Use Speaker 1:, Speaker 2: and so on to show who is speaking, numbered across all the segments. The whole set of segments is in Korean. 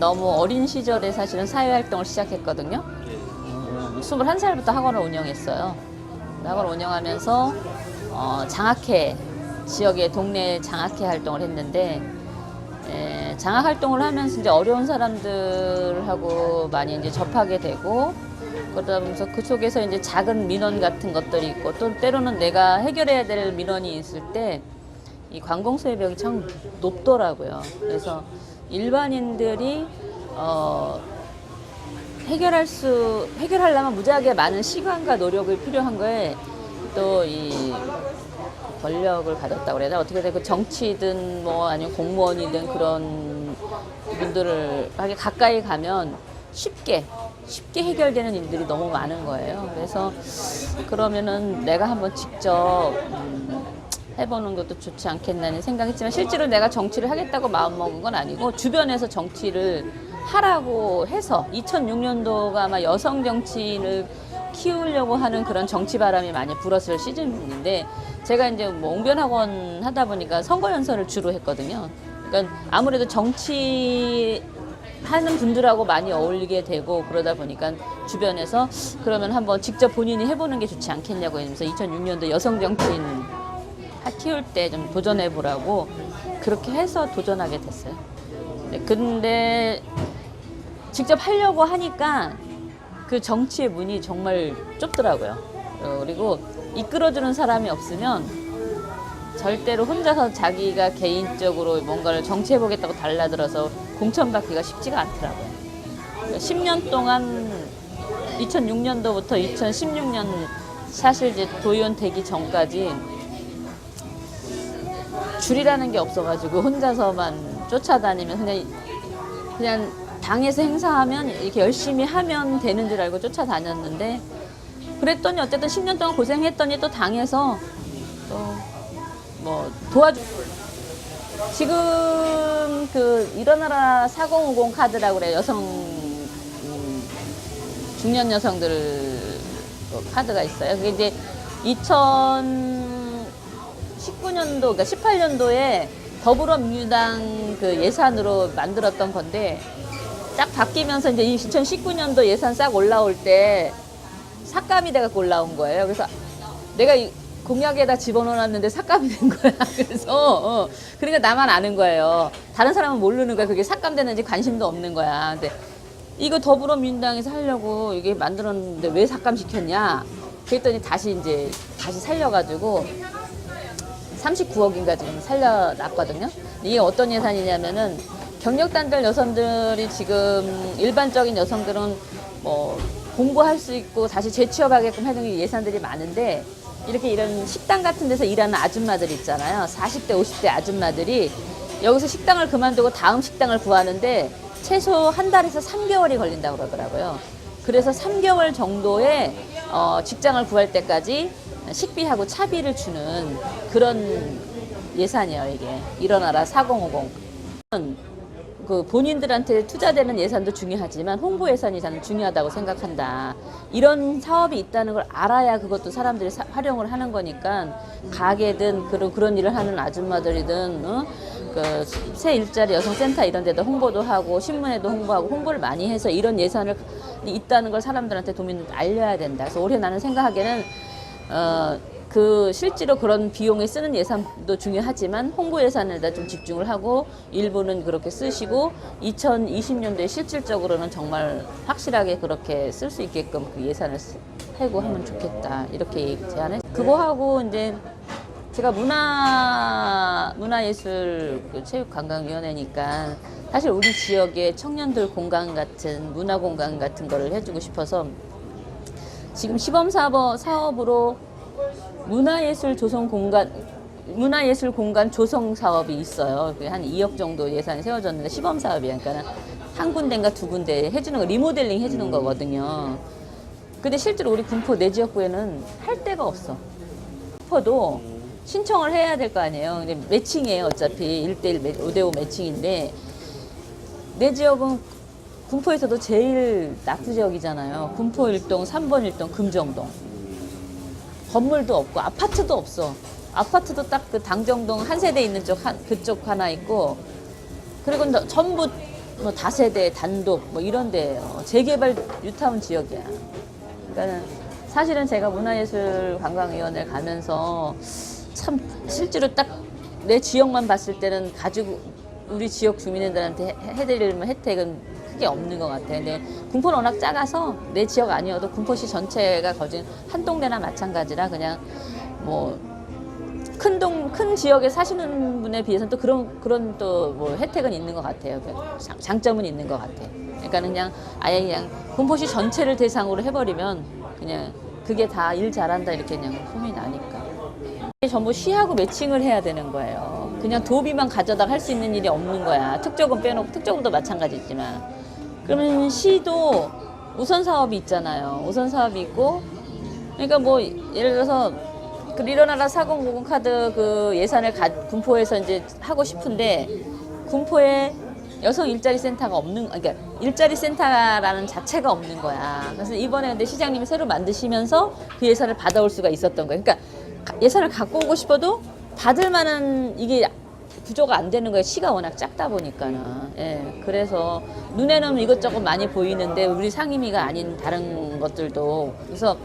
Speaker 1: 너무 어린 시절에 사실은 사회활동을 시작했거든요. 21살부터 학원을 운영했어요. 학원을 운영하면서 장학회, 지역의 동네 장학회 활동을 했는데, 장학 활동을 하면서 이제 어려운 사람들하고 많이 이제 접하게 되고, 그러면서 그 속에서 이제 작은 민원 같은 것들이 있고, 또 때로는 내가 해결해야 될 민원이 있을 때 이 관공서의 벽이 참 높더라고요. 그래서 일반인들이 해결하려면 무지하게 많은 시간과 노력이 필요한 거에 또 이 권력을 가졌다고 그래야 되나? 어떻게 돼? 그 정치든 뭐 아니면 공무원이든 그런 분들을 가까이 가면 쉽게 해결되는 일들이 너무 많은 거예요. 그래서 그러면은 내가 한번 직접 해보는 것도 좋지 않겠나는 생각했지만, 실제로 내가 정치를 하겠다고 마음먹은 건 아니고 주변에서 정치를 하라고 해서 2006년도가 아마 여성 정치인을 키우려고 하는 그런 정치 바람이 많이 불었을 시즌인데, 제가 이제 뭐 옹변학원 하다 보니까 선거 연설을 주로 했거든요. 그러니까 아무래도 정치 하는 분들하고 많이 어울리게 되고 그러다 보니까 주변에서 그러면 한번 직접 본인이 해보는 게 좋지 않겠냐고 하면서 2006년도 여성 정치인 키울 때 좀 도전해 보라고 그렇게 해서 도전하게 됐어요. 근데 직접 하려고 하니까 그 정치의 문이 정말 좁더라고요. 그리고 이끌어주는 사람이 없으면 절대로 혼자서 자기가 개인적으로 뭔가를 정치해보겠다고 달라들어서 공천받기가 쉽지가 않더라고요. 10년 동안 2006년도부터 2016년 사실 이제 도의원 되기 전까지 줄이라는 게 없어가지고 혼자서만 쫓아다니면 그냥 당에서 행사하면 이렇게 열심히 하면 되는 줄 알고 쫓아다녔는데, 그랬더니 어쨌든 10년 동안 고생했더니 또 당에서 또 뭐 지금 그 일어나라 4050 카드라고 그래요. 중년 여성들 카드가 있어요. 그게 이제 2019년도, 그러니까 18년도에 더불어민주당 그 예산으로 만들었던 건데, 딱 바뀌면서 이제 2019년도 예산 싹 올라올 때 삭감이 돼갖고 올라온 거예요. 그래서 내가 공약에다 집어넣어놨는데 삭감이 된 거야. 그래서 그러니까 나만 아는 거예요. 다른 사람은 모르는 거야. 그게 삭감되는지 관심도 없는 거야. 근데 이거 더불어민주당에서 하려고 이게 만들었는데 왜 삭감시켰냐? 그랬더니 다시 살려가지고 39억인가 지금 살려놨거든요. 이게 어떤 예산이냐면은, 경력단절 여성들이 지금 일반적인 여성들은 뭐 공부할 수 있고 다시 재취업하게끔 하는 예산들이 많은데, 이런 식당 같은 데서 일하는 아줌마들 있잖아요. 40대, 50대 아줌마들이 여기서 식당을 그만두고 다음 식당을 구하는데 최소 한 달에서 3개월이 걸린다고 그러더라고요. 그래서 3개월 정도의 직장을 구할 때까지 식비하고 차비를 주는 그런 예산이에요, 이게. 일어나라 4050. 그 본인들한테 투자되는 예산도 중요하지만 홍보 예산이 저는 중요하다고 생각한다. 이런 사업이 있다는 걸 알아야 그것도 사람들이 활용을 하는 거니까, 가게든 그런 일을 하는 아줌마들이든 그 새 일자리 여성센터 이런 데도 홍보도 하고 신문에도 홍보하고, 홍보를 많이 해서 이런 예산을 있다는 걸 사람들한테 도민들 알려야 된다. 그래서 올해 나는 생각하기에는 실제로 그런 비용에 쓰는 예산도 중요하지만 홍보 예산에다 좀 집중을 하고 일부는 그렇게 쓰시고 2020년도에 실질적으로는 정말 확실하게 그렇게 쓸 수 있게끔 그 예산을 해고하면 좋겠다, 이렇게 제안을. 그거하고 이제 제가 문화예술 체육관광위원회니까 사실 우리 지역의 청년들 공간 같은 문화 공간 같은 거를 해주고 싶어서 지금 시범사업으로 문화예술 공간 조성 사업이 있어요. 한 2억 정도 예산이 세워졌는데 시범사업이야. 그러니까 한 군데인가 두 군데 해주는 거, 리모델링 해주는 거거든요. 근데 실제로 우리 군포 내 지역구에는 할 데가 없어. 군포도 신청을 해야 될 거 아니에요. 근데 매칭이에요. 어차피 1대1, 5대5 매칭인데, 내 지역은 군포에서도 제일 낙후 지역이잖아요. 군포 1동, 3번 1동, 금정동. 건물도 없고 아파트도 없어. 아파트도 딱 그 당정동 한 세대 있는 그쪽 하나 있고, 그리고 전부 뭐 다세대 단독 뭐 이런 데예요. 재개발 뉴타운 지역이야. 그러니까는 사실은 제가 문화예술관광위원회 가면서 참 실제로 딱 내 지역만 봤을 때는 가지고 우리 지역 주민들한테 해드릴 혜택은 크게 없는 것 같아요. 근데 군포는 워낙 작아서 내 지역 아니어도 군포시 전체가 거진 한 동네나 마찬가지라 그냥 뭐 큰 지역에 사시는 분에 비해서는 또 그런 또 뭐 혜택은 있는 것 같아요. 장점은 있는 것 같아요. 그러니까 그냥 아예 그냥 군포시 전체를 대상으로 해버리면 그냥 그게 다 일 잘한다 이렇게 그냥 소문이 나니까. 전부 시하고 매칭을 해야 되는 거예요. 그냥 도비만 가져다 할 수 있는 일이 없는 거야. 특조금 빼놓고 특조금도 마찬가지지만. 그러면 시도 우선 사업이 있잖아요. 우선 사업이 있고, 그러니까 뭐 예를 들어서 그 일어나라 4090 카드 그 예산을 군포에서 이제 하고 싶은데 군포에 여성 일자리 센터가 없는, 그러니까 일자리 센터라는 자체가 없는 거야. 그래서 이번에 근데 시장님이 새로 만드시면서 그 예산을 받아올 수가 있었던 거예요. 그러니까 예산을 갖고 오고 싶어도 받을 만한 이게 구조가 안 되는 거예요. 시가 워낙 작다 보니까는. 예. 그래서 눈에는 이것저것 많이 보이는데 우리 상임위가 아닌 다른 것들도. 그래서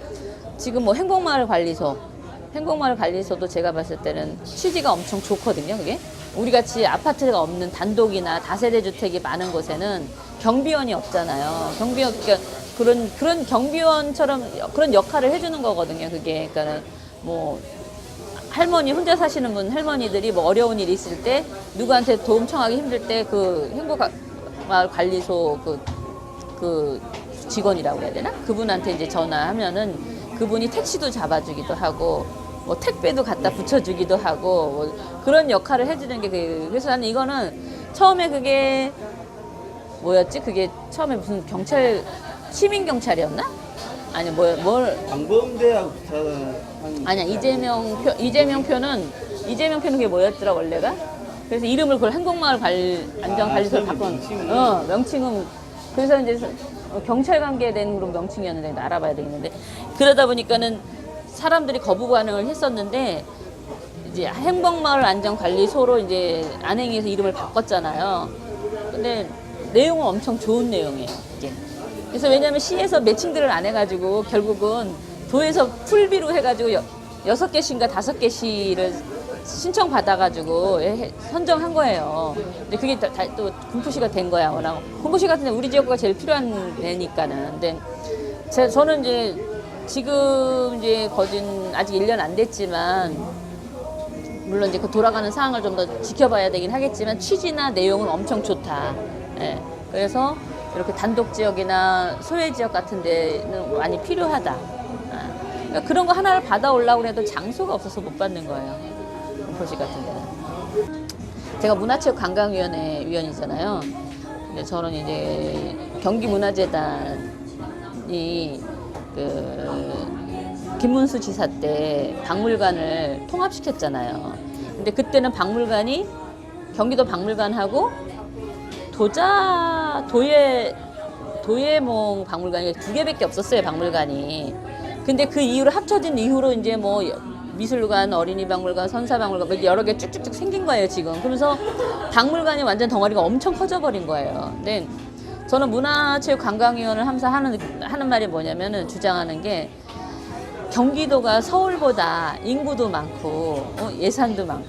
Speaker 1: 지금 뭐 행복마을 관리소도 제가 봤을 때는 취지가 엄청 좋거든요. 그게 우리 같이 아파트가 없는 단독이나 다세대 주택이 많은 곳에는 경비원이 없잖아요. 경비원, 그러니까 그런 경비원처럼 그런 역할을 해주는 거거든요. 그게 그러니까 뭐 할머니 혼자 사시는 분 할머니들이 뭐 어려운 일이 있을 때 누구한테 도움 청하기 힘들 때 그 행복마을 관리소 그 직원이라고 해야 되나? 그분한테 이제 전화하면은 그분이 택시도 잡아주기도 하고 뭐 택배도 갖다 붙여주기도 하고 뭐 그런 역할을 해주는 게 그래서 나는 이거는 처음에 그게 뭐였지? 그게 처음에 무슨 경찰 시민 경찰이었나? 아니 뭘
Speaker 2: 방범대하고
Speaker 1: 아니야 이재명 표는 그게 뭐였더라 원래가? 그래서 이름을 그걸 행복마을 안전관리소로 바꾼 명칭은 그래서 이제 경찰 관계된 그런 명칭이었는데 알아봐야 되겠는데 그러다 보니까는 사람들이 거부 반응을 했었는데 이제 행복마을 안전관리소로 이제 안행위에서 이름을 바꿨잖아요. 근데 내용은 엄청 좋은 내용이에요 이게. 그래서 왜냐하면 시에서 매칭들을 안 해가지고 결국은 도에서 풀비로 해가지고 6개시인가 5개시를 신청받아가지고 선정한 거예요. 근데 그게 또 군포시가 된 거야. 워낙 군포시 같은 데 우리 지역구가 제일 필요한 데니까는. 근데 저는 이제 지금 이제 거진 아직 1년 안 됐지만 물론 이제 그 돌아가는 상황을 좀 더 지켜봐야 되긴 하겠지만 취지나 내용은 엄청 좋다. 예. 그래서 이렇게 단독 지역이나 소외 지역 같은 데는 많이 필요하다. 그러니까 그런 거 하나를 받아오려고 해도 장소가 없어서 못 받는 거예요. 군포시 같은 데는. 제가 문화체육관광위원회 위원이잖아요. 근데 저는 이제 경기문화재단이 김문수 지사 때 박물관을 통합시켰잖아요. 근데 그때는 박물관이 경기도 박물관하고 도예몽 박물관이 2개밖에 없었어요, 박물관이. 근데 그 이후로 합쳐진 이후로 이제 뭐 미술관, 어린이박물관, 선사박물관 여러 개 쭉쭉쭉 생긴 거예요, 지금. 그러면서 박물관이 완전 덩어리가 엄청 커져버린 거예요. 근데 저는 문화체육관광위원을 항상 하는 말이 뭐냐면은 주장하는 게 경기도가 서울보다 인구도 많고 예산도 많고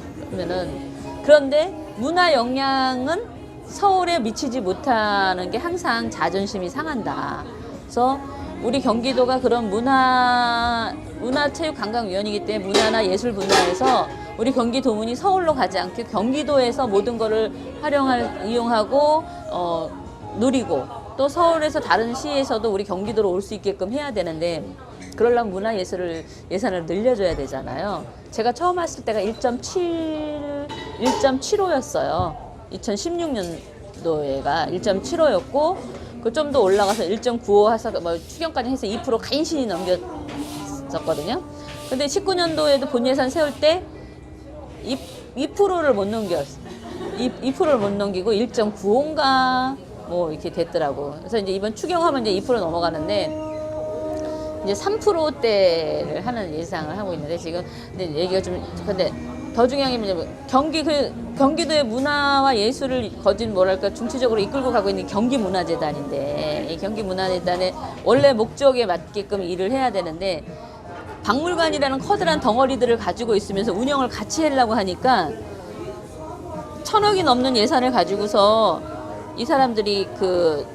Speaker 1: 그런데 문화 영향은 서울에 미치지 못하는 게 항상 자존심이 상한다. 그래서 우리 경기도가 그런 문화체육관광위원이기 때문에 문화나 예술 분야에서 우리 경기도민이 서울로 가지 않게 경기도에서 모든 거를 이용하고 누리고 또 서울에서 다른 시에서도 우리 경기도로 올 수 있게끔 해야 되는데 그러려면 예산을 늘려줘야 되잖아요. 제가 처음 왔을 때가 1.75였어요. 2016년도에가 1.75였고 그 좀 더 올라가서 1.95 해서 뭐 추경까지 해서 2% 간신히 넘겼었거든요. 근데 19년도에도 본 예산 세울 때 2%를 못 넘겼어요. 2%를 못 넘기고 1.95인가 뭐 이렇게 됐더라고. 그래서 이제 이번 추경하면 이제 2% 넘어가는데 이제 3%대를 하는 예상을 하고 있는데 지금 근데 얘기가 좀 근데 더 중요한 게 뭐냐면 경기도의 문화와 예술을 거진 뭐랄까 중추적으로 이끌고 가고 있는 경기문화재단인데 이 경기문화재단의 원래 목적에 맞게끔 일을 해야 되는데 박물관이라는 커다란 덩어리들을 가지고 있으면서 운영을 같이 하려고 하니까 1,000억이 넘는 예산을 가지고서 이 사람들이 그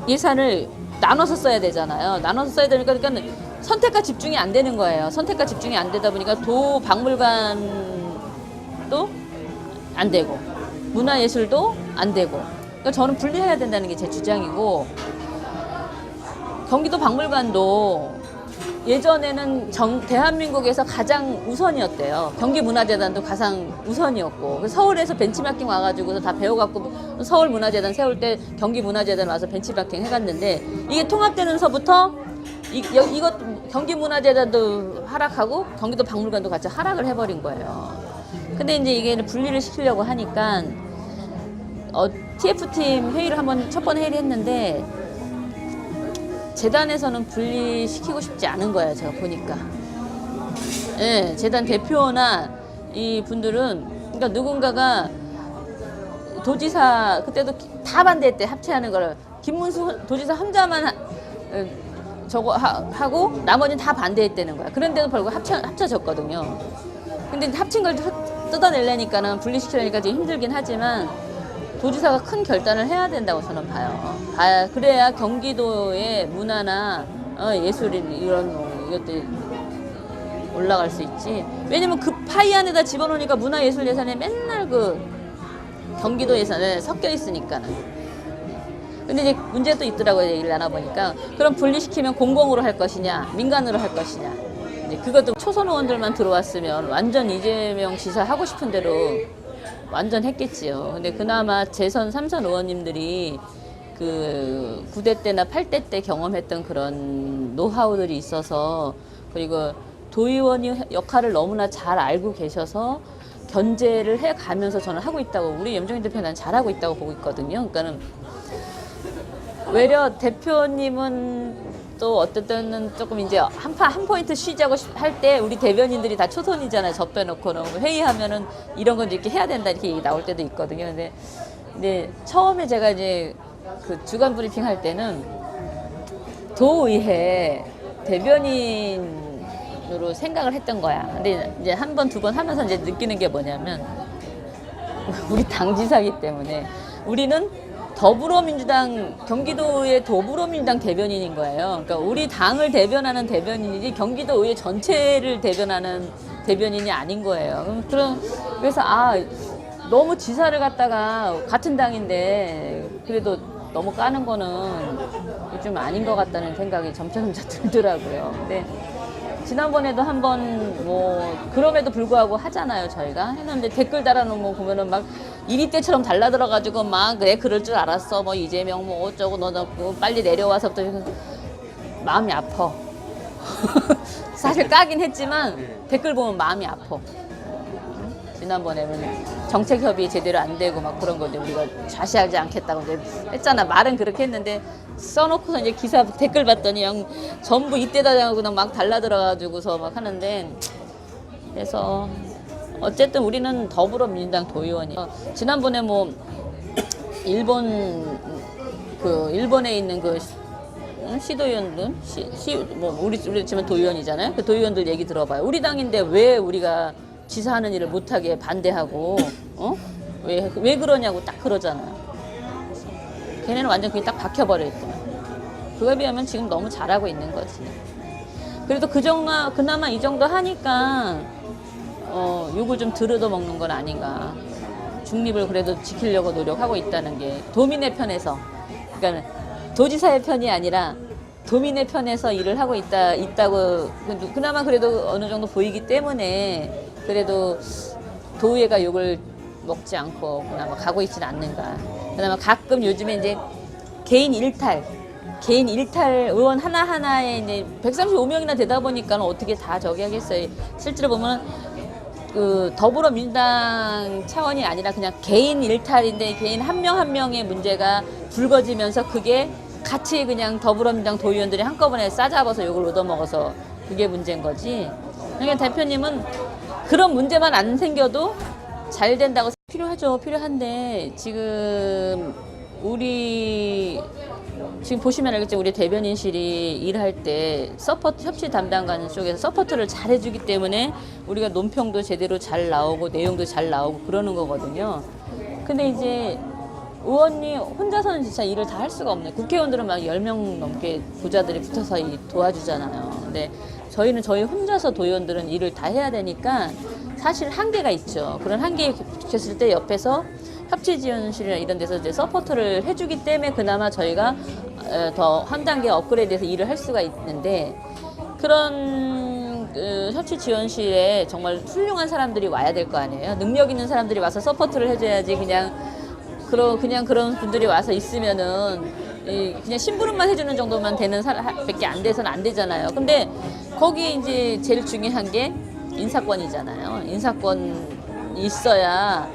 Speaker 1: 예산을 나눠서 써야 되잖아요. 나눠서 써야 되니까 그러니까 선택과 집중이 안 되는 거예요. 선택과 집중이 안 되다 보니까 도 박물관도 안 되고 문화예술도 안 되고 그러니까 저는 분리해야 된다는 게 제 주장이고 경기도 박물관도 예전에는 대한민국에서 가장 우선이었대요. 경기문화재단도 가장 우선이었고 서울에서 벤치마킹 와가지고 다 배워갖고 서울문화재단 세울 때 경기문화재단 와서 벤치마킹 해갔는데 이게 통합되면서부터 이것 경기문화재단도 하락하고 경기도 박물관도 같이 하락을 해버린 거예요. 근데 이제 이게 분리를 시키려고 하니까 TF팀 회의를 첫 번 회의를 했는데 재단에서는 분리시키고 싶지 않은 거예요. 제가 보니까. 예, 재단 대표나 이 분들은 그러니까 누군가가 도지사 그때도 다 반대했대. 합체하는 거를. 김문수 도지사 혼자만 저거 하고 나머지는 다 반대했다는 거야. 그런데도 불구하고 합쳐졌거든요. 근데 합친 걸 뜯어내려니까는 분리시키려니까 좀 힘들긴 하지만 도지사가 큰 결단을 해야 된다고 저는 봐요. 그래야 경기도의 문화나 예술 이런 이것들이 올라갈 수 있지. 왜냐면 그 파이 안에다 집어넣으니까 문화예술 예산에 맨날 그 경기도 예산에 섞여 있으니까는. 근데 이제 문제가 또 있더라고요. 얘기를 나눠보니까. 그럼 분리시키면 공공으로 할 것이냐, 민간으로 할 것이냐. 이제 그것도 초선 의원들만 들어왔으면 완전 이재명 지사 하고 싶은 대로 완전 했겠지요. 근데 그나마 재선 3선 의원님들이 그 9대 때나 8대 때 경험했던 그런 노하우들이 있어서 그리고 도의원이 역할을 너무나 잘 알고 계셔서 견제를 해 가면서 저는 하고 있다고 우리 염정인 대표는 난 잘하고 있다고 보고 있거든요. 그러니까는 외려 대표님은 또 어떨 때는 조금 이제 한 포인트 쉬자고 할 때 우리 대변인들이 다 초선이잖아요. 저 빼놓고는 회의하면은 이런 건 이렇게 해야 된다 이렇게 얘기 나올 때도 있거든요. 근데 처음에 제가 이제 그 주간 브리핑 할 때는 도의회 대변인으로 생각을 했던 거야. 근데 이제 한 번, 두 번 하면서 이제 느끼는 게 뭐냐면 우리 당지사기 때문에 우리는 더불어민주당 경기도의 더불어민주당 대변인인 거예요. 그러니까 우리 당을 대변하는 대변인이지 경기도 의회 전체를 대변하는 대변인이 아닌 거예요. 그래서 너무 지사를 갖다가 같은 당인데 그래도 너무 까는 거는 좀 아닌 것 같다는 생각이 점차 들더라고요. 근데 지난번에도 한번 뭐 그럼에도 불구하고 하잖아요. 저희가 했는데 댓글 달아놓은 거 보면은 막 이리 때처럼 달라들어가지고 막 그래 그럴 줄 알았어 뭐 이재명 뭐 어쩌고 너 빨리 내려와서부터 마음이 아파. 사실 까긴 했지만 댓글 보면 마음이 아파. 지난번에는 정책협의 제대로 안 되고 막 그런 건데 우리가 좌시하지 않겠다고 이제 했잖아. 말은 그렇게 했는데 써놓고서 이제 기사 댓글 봤더니 그냥 전부 이때다 그냥 막 달라들어가지고서 막 하는데 그래서 어쨌든 우리는 더불어민주당 도의원이 지난번에 뭐 일본에 있는 그 시도위원들 뭐 우리 지금 도의원이잖아요. 그 도의원들 얘기 들어봐요. 우리 당인데 왜 우리가 지사하는 일을 못하게 반대하고 왜 그러냐고 딱 그러잖아요. 걔네는 완전 그게 딱 박혀버려 있더라. 그거에 비하면 지금 너무 잘하고 있는 거지. 그래도 그나마 이 정도 하니까 욕을 좀 들어도 먹는 건 아닌가. 중립을 그래도 지키려고 노력하고 있다는 게 도민의 편에서, 그러니까 도지사의 편이 아니라 도민의 편에서 일을 하고 있다고 그나마 그래도 어느 정도 보이기 때문에 그래도 도의회가 욕을 먹지 않고 그나마 가고 있지는 않는가. 그나마 가끔 요즘에 이제 개인 일탈 의원 하나하나에 이제 135명이나 되다 보니까 어떻게 다 저기 하겠어요. 실제로 보면 그 더불어민주당 차원이 아니라 그냥 개인 일탈인데 개인 한 명 한 명의 문제가 불거지면서 그게 같이 그냥 더불어민주당 도의원들이 한꺼번에 싸잡아서 욕을 얻어먹어서 그게 문제인 거지. 그러니까 대표님은 그런 문제만 안 생겨도 잘 된다고 필요하죠. 필요한데 지금 지금 보시면 알겠지만 우리 대변인실이 일할 때 서포트 협치 담당관 쪽에서 서포트를 잘 해주기 때문에 우리가 논평도 제대로 잘 나오고 내용도 잘 나오고 그러는 거거든요. 근데 이제 의원이 혼자서는 진짜 일을 다 할 수가 없네. 국회의원들은 막 10명 넘게 부자들이 붙어서 도와주잖아요. 근데 저희는 저희 혼자서 도의원들은 일을 다 해야 되니까 사실 한계가 있죠. 그런 한계에 부딪혔을 때 옆에서 협치지원실이나 이런 데서 이제 서포트를 해주기 때문에 그나마 저희가 더 한 단계 업그레이드해서 일을 할 수가 있는데 그런 협치지원실에 정말 훌륭한 사람들이 와야 될 거 아니에요. 능력 있는 사람들이 와서 서포트를 해줘야지 그냥 그런 분들이 와서 있으면은 그냥 심부름만 해주는 정도만 되는 사람밖에 안 돼서는 안 되잖아요. 근데 거기에 이제 제일 중요한 게 인사권이잖아요. 인사권 있어야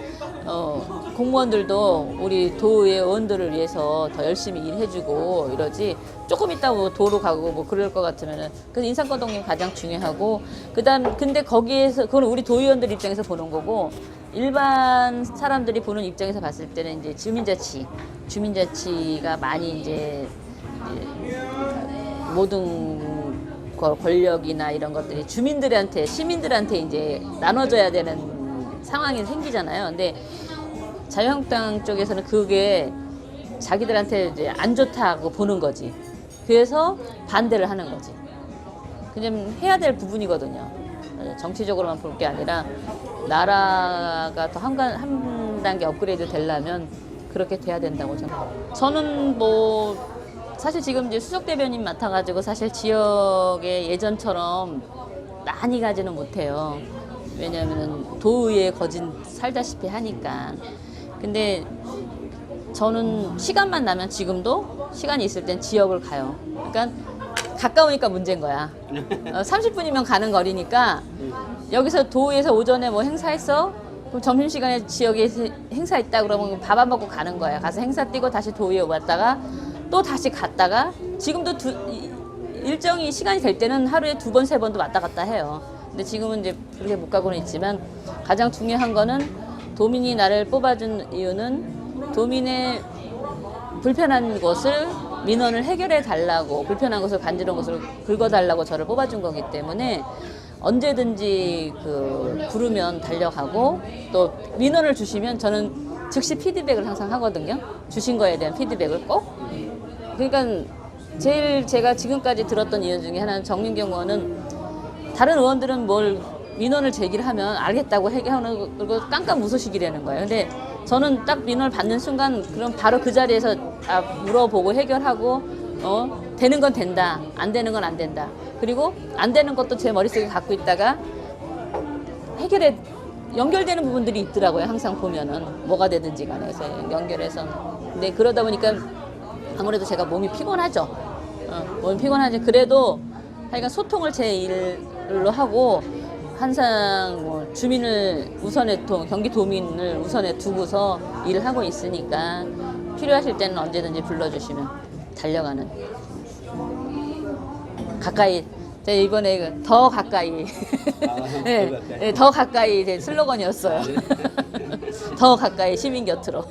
Speaker 1: 공무원들도 우리 도의 의원들을 위해서 더 열심히 일해주고 이러지. 조금 있다가 뭐 도로 가고 뭐 그럴 것 같으면은 그래서 인사권 독립이 가장 중요하고 근데 거기에서 그건 우리 도의원들 입장에서 보는 거고 일반 사람들이 보는 입장에서 봤을 때는 이제 주민자치가 많이 이제 모든 권력이나 이런 것들이 시민들한테 이제 나눠져야 되는 상황이 생기잖아요. 근데 자유한국당 쪽에서는 그게 자기들한테 이제 안 좋다고 보는 거지. 그래서 반대를 하는 거지. 그냥 해야 될 부분이거든요. 정치적으로만 볼 게 아니라 나라가 더 한 단계 업그레이드 되려면 그렇게 돼야 된다고 저는 뭐 사실 지금 이제 수석 대변인 맡아가지고 사실 지역에 예전처럼 많이 가지는 못해요. 왜냐하면 도의에 거진 살다시피 하니까. 근데 저는 시간만 나면 지금도 시간이 있을 땐 지역을 가요. 그러니까 가까우니까 문제인 거야. 30분이면 가는 거리니까 여기서 도의에서 오전에 뭐 행사했어? 그럼 점심시간에 지역에 행사 있다 그러면 밥 안 먹고 가는 거야. 가서 행사 뛰고 다시 도의에 왔다가 또 다시 갔다가 지금도 일정이 시간이 될 때는 하루에 2번, 3번도 왔다 갔다 해요. 근데 지금은 이제 그렇게 못 가고는 있지만 가장 중요한 거는 도민이 나를 뽑아준 이유는 도민의 불편한 것을 민원을 해결해 달라고 불편한 것을 간지러운 것을 긁어달라고 저를 뽑아준 거기 때문에 언제든지 부르면 달려가고 또 민원을 주시면 저는 즉시 피드백을 항상 하거든요. 주신 거에 대한 피드백을 꼭. 그러니까 제일 제가 지금까지 들었던 이유 중에 하나는 정민경 의원은 다른 의원들은 뭘 민원을 제기를 하면 알겠다고 해결하는 그리고 깜깜 웃으시기라는 거예요. 근데 저는 딱 민원을 받는 순간 그럼 바로 그 자리에서 물어보고 해결하고 되는 건 된다, 안 되는 건 안 된다. 그리고 안 되는 것도 제 머릿속에 갖고 있다가 연결되는 부분들이 있더라고요. 항상 보면은 뭐가 되든지 간에 그래서 연결해서. 근데 그러다 보니까 아무래도 제가 몸이 피곤하죠. 몸이 피곤하지. 그래도 하여간 소통을 제 일로 하고 항상 뭐 주민을 경기도민을 우선에 두고서 일을 하고 있으니까 필요하실 때는 언제든지 불러주시면 달려가는. 가까이. 제가 이번에 더 가까이. 네, 더 가까이 제 슬로건이었어요. 더 가까이 시민 곁으로.